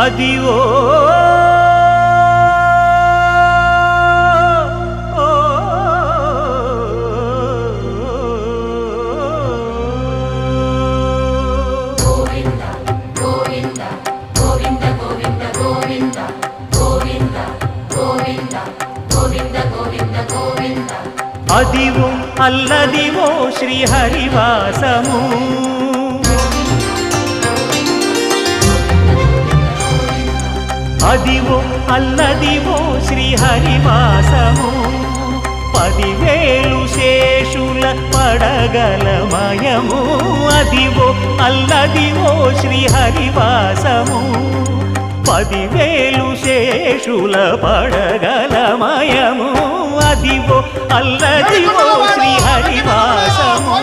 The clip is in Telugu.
అదివో అదివో అల్లదివో శ్రీహరివాసము అదివో అల్లదివో శ్రీహరివాసము 10,000 శేషుల పడగలమయము అదివో అల్లదివో శ్రీహరివాసము 10,000 శేషుల పడగలమయము అదివో అల్లదివో శ్రీహరివాసము